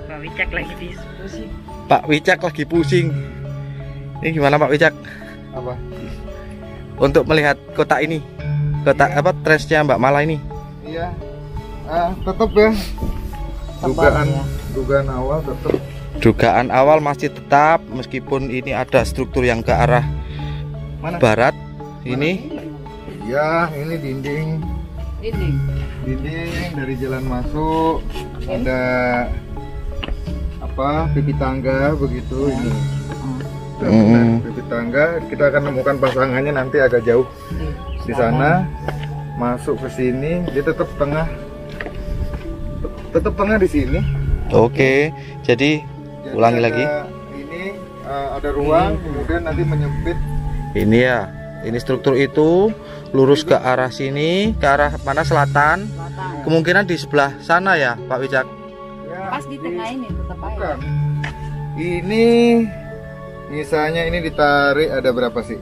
Pak Wicak lagi pusing. Pak Wicak lagi pusing. Ini gimana Pak Wicak? Apa? Untuk melihat kota ini, kota apa trasnya Mbak Mala ini? Iya, tetap ya. Dugaan awal tetap. Dugaan awal masih tetap meskipun ini ada struktur yang ke arah barat. Ini? Ya, ini dinding. Dinding dari jalan masuk. Ada apa? Pipi tangga begitu ini. Pipi tangga. Kita akan nemukan pasangannya nanti agak jauh di sana. Masuk ke sini, dia tetap tengah di sini. Oke, jadi ulangi lagi. Ini ada ruang, kemudian nanti menyempit. Ini ya, ini struktur itu lurus ke arah sini, ke arah mana selatan. Kemungkinan di sebelah sana ya, Pak Wicak. Ya, pas di tengah ini tetap aja. Ini misalnya ini ditarik ada berapa sih?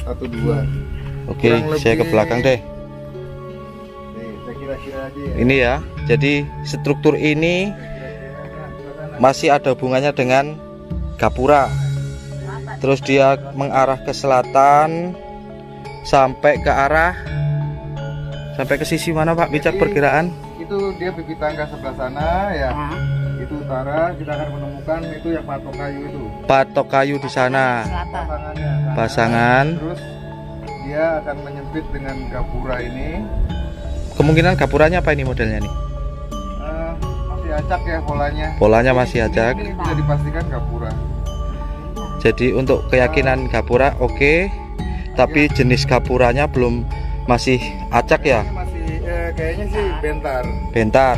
1, 2. Oke, saya ke belakang deh. Kira-kira aja ya. Ini ya, jadi struktur ini masih ada hubungannya dengan gapura. Terus dia mengarah ke selatan sampai ke sisi mana Pak Wicak perkiraan? Itu dia pipi tangga sebelah sana ya. Itu utara, kita akan menemukan itu yang patok kayu itu. Patok kayu di sana. Pasangan. Terus dia akan menyempit dengan gapura ini. Kemungkinan gapuranya apa ini modelnya nih? Masih acak ya polanya. Polanya masih acak. Ini bisa dipastikan gapura. Jadi untuk keyakinan gapura oke, tapi jenis gapuranya belum, masih acak ya? Ini masih kayaknya sih bentar. Bentar.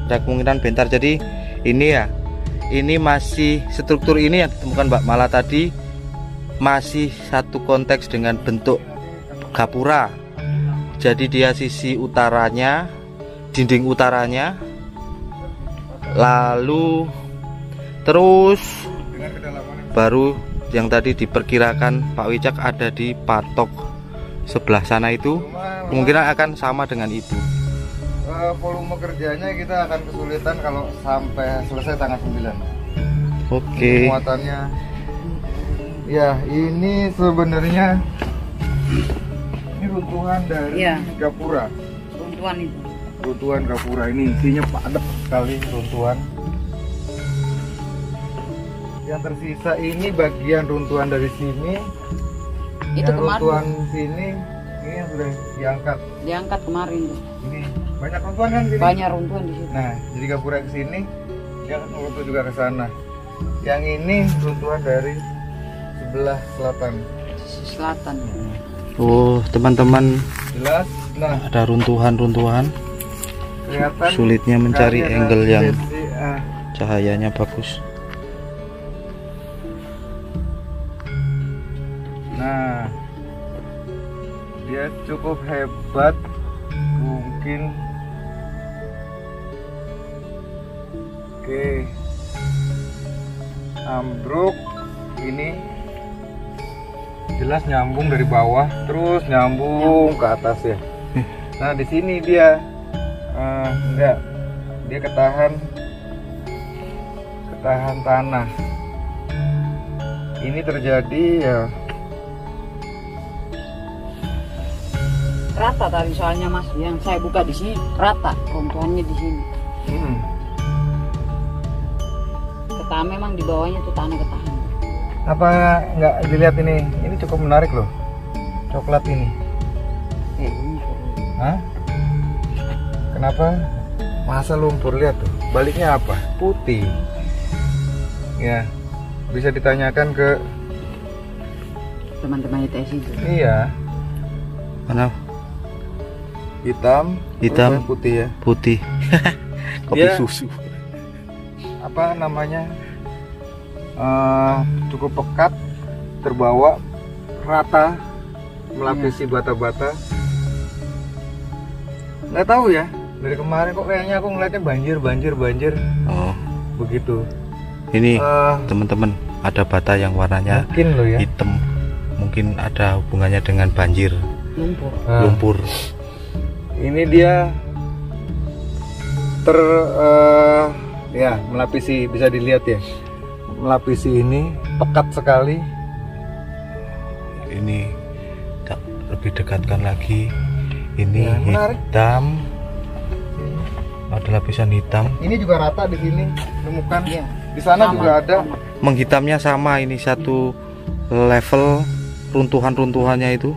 Ada kemungkinan bentar. Jadi ini ya, ini masih struktur ini yang ditemukan Mbak Mala tadi masih satu konteks dengan bentuk gapura. Jadi dia sisi utaranya, dinding utaranya, lalu terus baru yang tadi diperkirakan Pak Wicak ada di patok sebelah sana itu, kemungkinan akan sama dengan itu. Volume kerjanya kita akan kesulitan kalau sampai selesai tanggal 9. Oke. Muatannya ya ini sebenarnya ini runtuhan dari gapura. Runtuhan itu. Runtuhan gapura ini isinya padat sekali runtuhan. Yang tersisa ini bagian runtuhan dari sini. Itu yang kemarin. runtuhan sini ini yang sudah diangkat. Diangkat kemarin tuh. Ini banyak runtuhan kan sini. Banyak runtuhan di situ. Nah, jadi Gapura ke sini, dia akan runtuh juga ke sana. Yang ini runtuhan dari sebelah selatan. Sisi selatan. Oh, teman-teman, Jelas. Nah, ada runtuhan-runtuhan. kelihatan Sulitnya mencari sekali ada angle yang BCA. cahayanya bagus. Nah, dia cukup hebat, mungkin. Oke, ambruk ini jelas nyambung dari bawah terus nyambung ke atas ya. Nah, di sini dia enggak, dia ketahan tanah. Ini terjadi ya. Rata tadi soalnya Mas, yang saya buka di sini rata runtuhannya di sini. Ketahan memang di bawahnya tuh tanah ketahan. Apa nggak dilihat ini? Ini cukup menarik loh. Coklat ini. Ini Hah? Kenapa? Masa lumpur, lihat tuh. Baliknya apa? Putih. Ya, bisa ditanyakan ke teman-teman ITS itu. iya. Mana? Hitam, Hitam. terus putih ya. Putih. Kopi Dia- susu. Apa namanya? Cukup pekat, terbawa rata, melapisi bata-bata. Nggak tahu ya. Dari kemarin kok kayaknya aku ngeliatnya banjir. Oh, Begitu. ini Eh, teman-teman, ada bata yang warnanya mungkin loh ya. hitam. Mungkin ada hubungannya dengan banjir, Lumpur. Nah, lumpur. ini dia ya melapisi, bisa dilihat ya, melapisi ini pekat sekali. Ini lebih dekatkan lagi. Ini Ya, menarik. hitam. Ada lapisan hitam. Ini juga rata di sini, temukan. Iya. Di sana Sama, juga ada. sama. Menghitamnya sama, ini satu level runtuhan-runtuhannya itu.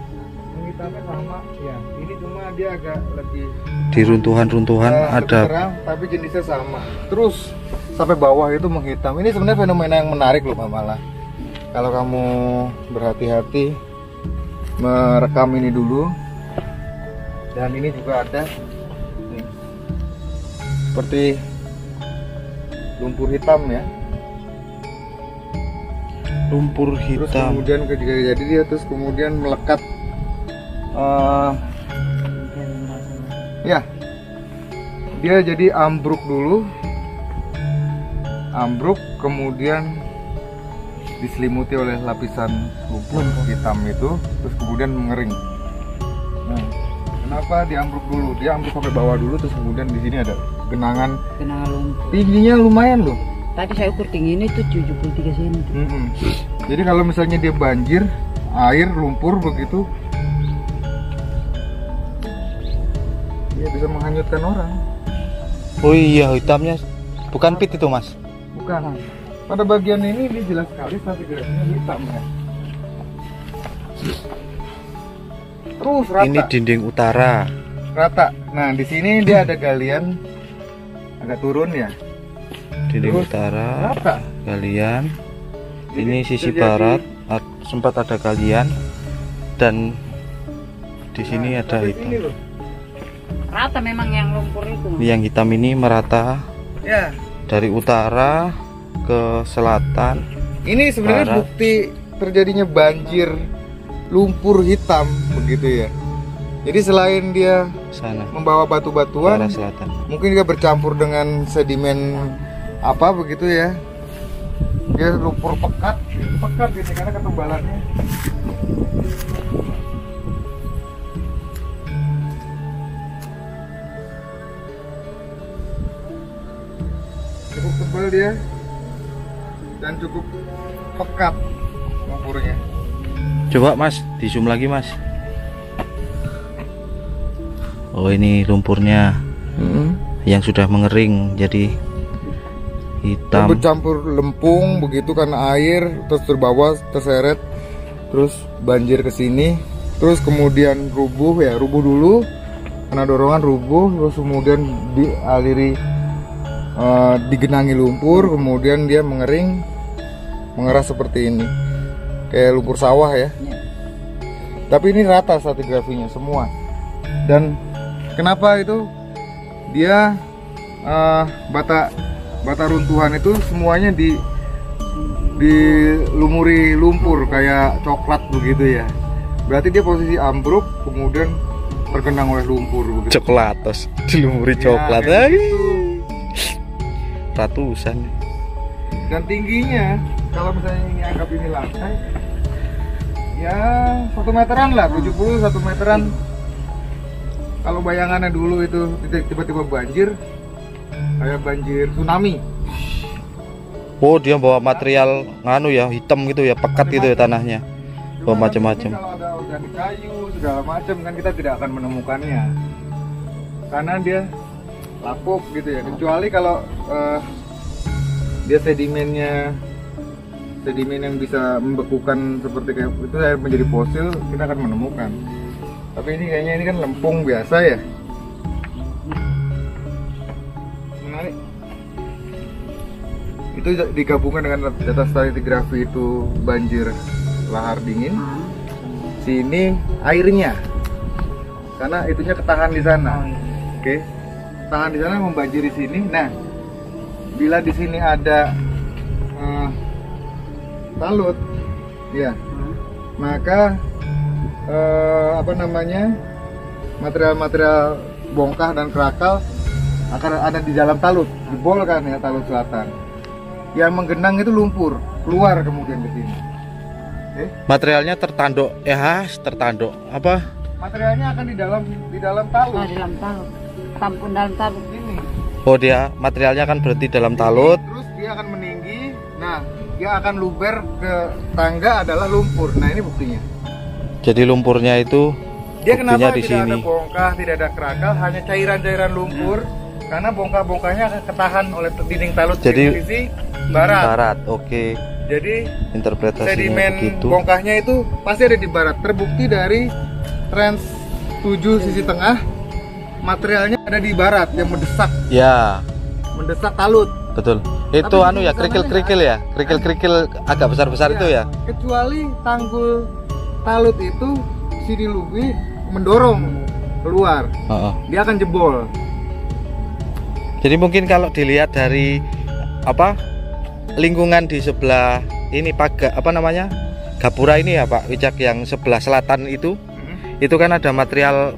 Hitamnya sama, ya. Ini cuma dia agak lebih Di runtuhan-runtuhan lebih ada terang, tapi jenisnya sama. Terus sampai bawah itu menghitam. Ini sebenarnya fenomena yang menarik loh, Mbak Mala. Kalau kamu berhati-hati merekam ini dulu. Dan ini juga ada nih, seperti lumpur hitam ya. lumpur Terus hitam. kemudian ketika jadi dia terus kemudian melekat. Ya, dia jadi ambruk dulu, ambruk kemudian diselimuti oleh lapisan lumpur hitam itu, terus kemudian mengering. Nah, kenapa diambruk dulu? Dia ambruk sampai bawah dulu, terus kemudian di sini ada genangan. Kena lumpur. Tingginya lumayan loh. Tadi saya ukur tinggi ini tuh 73 cm. Jadi kalau misalnya dia banjir, air, lumpur begitu, ya bisa menghanyutkan orang. Oh iya, hitamnya bukan pit itu, Mas. Bukan. Pada bagian ini jelas sekali stratigrafisnya hitam ya. Terus rata. Ini dinding utara. Rata. Nah, di sini dia ada galian agak turun ya. Dinding Terus utara, rata. galian. Ini Jadi sisi terjadi- barat sempat ada galian, dan di sini Nah, ada sampai hitam. sini loh. Rata memang yang lumpur itu. Ini yang hitam ini merata Ya, dari utara ke selatan. ini sebenarnya Barat. bukti terjadinya banjir lumpur hitam begitu ya. Jadi selain dia Sana, membawa ke batu-batuan, arah selatan. mungkin dia bercampur dengan sedimen apa begitu ya. Dia lumpur pekat ini karena ketebalannya. Cukup tebal dia dan cukup pekat lumpurnya. Coba Mas, di zoom lagi Mas. Oh, ini lumpurnya yang sudah mengering, jadi hitam bercampur lempung begitu karena air, terus terbawa terseret, terus banjir ke sini, terus kemudian rubuh dulu karena dorongan rubuh, terus kemudian dialiri digenangi lumpur, kemudian dia mengering, mengeras seperti ini kayak lumpur sawah ya. Tapi ini rata stratigrafinya semua. Dan kenapa itu dia bata runtuhan itu semuanya dilumuri lumpur kayak coklat begitu ya. Berarti dia posisi ambruk kemudian tergenang oleh lumpur begitu. Coklat terus dilumuri coklat. Ya, gitu. Ratusan. Dan tingginya kalau misalnya ini anggap ini lantai ya 1 meteran lah, 70 1 meteran. Kalau bayangannya dulu itu tiba-tiba banjir kayak banjir tsunami. Oh, dia bawa material nganu ya, hitam gitu ya, pekat gitu ya tanahnya. Bawa macam-macam. Kalau ada organik kayu segala macam kan kita tidak akan menemukannya. Karena dia lapuk gitu ya. Kecuali kalau dia sedimen yang bisa membekukan seperti kayak itu menjadi fosil, kita akan menemukan. Tapi ini kayaknya ini kan lempung biasa ya. Menarik. Itu digabungkan dengan data stratigrafi itu banjir lahar dingin. Sini airnya, karena itunya ketahan di sana. Oke, tahan di sana membanjiri sini. Nah, bila di sini ada talut, ya, maka material-material bongkah dan kerakal akan ada di dalam talut, dibolkan ya talut selatan. Yang menggenang itu lumpur, keluar kemudian ke sini. Okay. Materialnya tertanduk, tertanduk apa? Materialnya akan di dalam talut. Di dalam talut, tampun dalam talut ini. Oh, dia materialnya akan berhenti dalam talut. Terus dia akan meninggi. Nah, dia akan luber ke tangga adalah lumpur. Nah, ini buktinya. Jadi lumpurnya itu dia kenapa di tidak sini. Ada bongkah, tidak ada kerakal, hanya cairan-cairan lumpur. Karena bongkah-bongkahnya akan ketahan oleh dinding talut di sisi barat. Oke. Jadi interpretasinya sedimen begitu. Bongkahnya itu pasti ada di barat. Terbukti dari trans 7 sisi tengah, materialnya ada di barat yang mendesak. Ya. Mendesak talut. Betul. Itu ya, kerikil-kerikil ya. Kerikil-kerikil agak besar-besar itu ya. Kecuali tanggul talut itu sini lubi mendorong keluar. Dia akan jebol. Jadi mungkin kalau dilihat dari lingkungan di sebelah ini gapura ini ya Pak Wicak, yang sebelah selatan itu kan ada material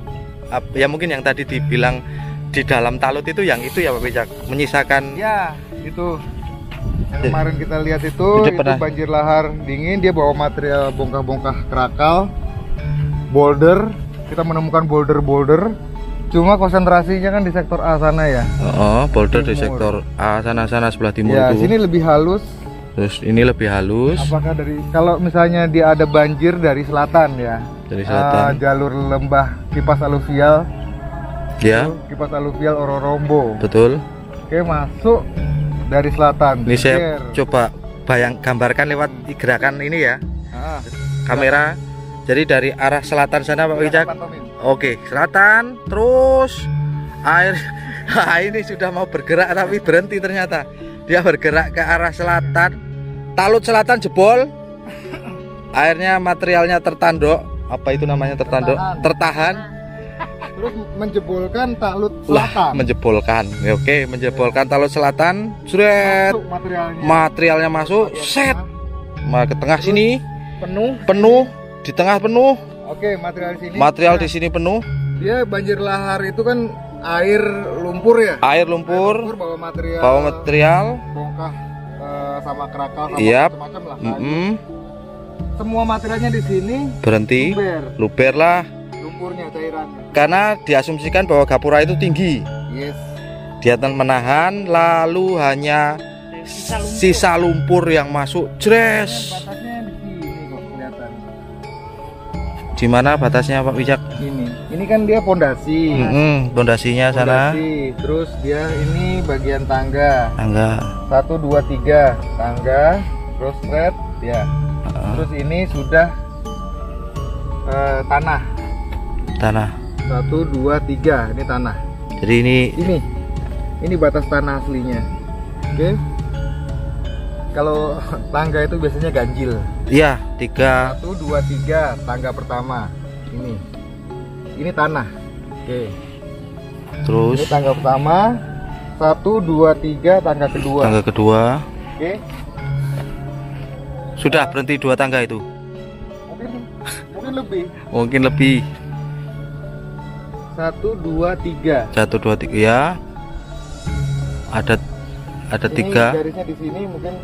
ya mungkin yang tadi dibilang di dalam talut itu yang itu ya Pak Wicak, menyisakan ya itu yang kemarin kita lihat itu banjir lahar dingin. Dia bawa material bongkah-bongkah kerakal, boulder. Kita menemukan boulder. Cuma konsentrasinya kan di sektor A sana ya. Boulder di sektor A sana sebelah timur ya, itu. sini lebih halus. Terus ini lebih halus. Apakah kalau misalnya dia ada banjir dari selatan ya? Dari selatan. Jalur lembah kipas aluvial. Ya. Kipas aluvial Ororombo. Betul. Oke, masuk dari selatan. Ini saya coba gambarkan lewat gerakan ini ya. Kamera. Jadi dari arah selatan sana Pak Wicak. Oke, selatan, terus air ini sudah mau bergerak tapi berhenti ternyata. Dia bergerak ke arah selatan. Talut selatan jebol. Airnya materialnya tertanduk. Apa itu namanya tertanduk? Tertahan. Terus menjebolkan talut selatan. Menjebolkan. Oke, menjebolkan talut selatan. Sret. Materialnya masuk. Set. Ke tengah sini. Penuh. Di tengah penuh. Oke, material di sini. Material di sini penuh. Dia banjir lahar itu kan air lumpur ya. Air lumpur bawa material. Bongkah sama kerakal sama macam-macam lah. Semua materialnya di sini berhenti. Luber lah. Lumpurnya cairan. Karena diasumsikan bahwa gapura itu tinggi. Yes. Dia menahan, lalu hanya sisa lumpur yang masuk. Jres. Di mana batasnya Pak Wicak? Ini kan dia pondasi. Pondasinya sana. Terus dia ini bagian tangga. 1, 2, 3 tangga, terus thread ya. Terus ini sudah tanah. 1, 2, 3 ini tanah. Jadi ini batas tanah aslinya. Oke. Kalau tangga itu biasanya ganjil. Iya, 3. 1, 2, 3 tangga pertama. Ini tanah. Oke. Terus ini tangga pertama. 1, 2, 3 tangga kedua. Tangga kedua. Oke. Sudah berhenti 2 tangga itu. Mungkin lebih. Mungkin lebih. 1, 2, 3. 1, 2, 3 ya. Ada 3. Garisnya di sini mungkin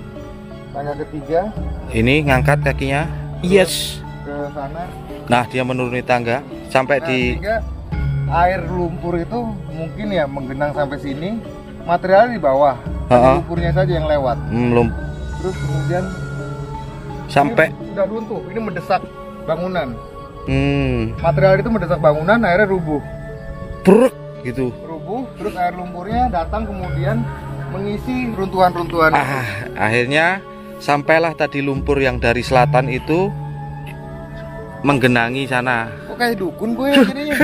tangga ketiga. Ini ngangkat kakinya. Yes. Ke sana. Nah, dia menuruni tangga sampai di sehingga air lumpur itu mungkin ya menggenang sampai sini. Materialnya di bawah. Lumpurnya saja yang lewat. Terus kemudian sampai sudah runtuh. Ini mendesak bangunan. Material itu mendesak bangunan, akhirnya rubuh. Bruk gitu. Rubuh, terus air lumpurnya datang kemudian mengisi runtuhan-runtuhan. Akhirnya sampailah tadi lumpur yang dari selatan itu menggenangi sana. Kok kayak dukun gue ya jadinya.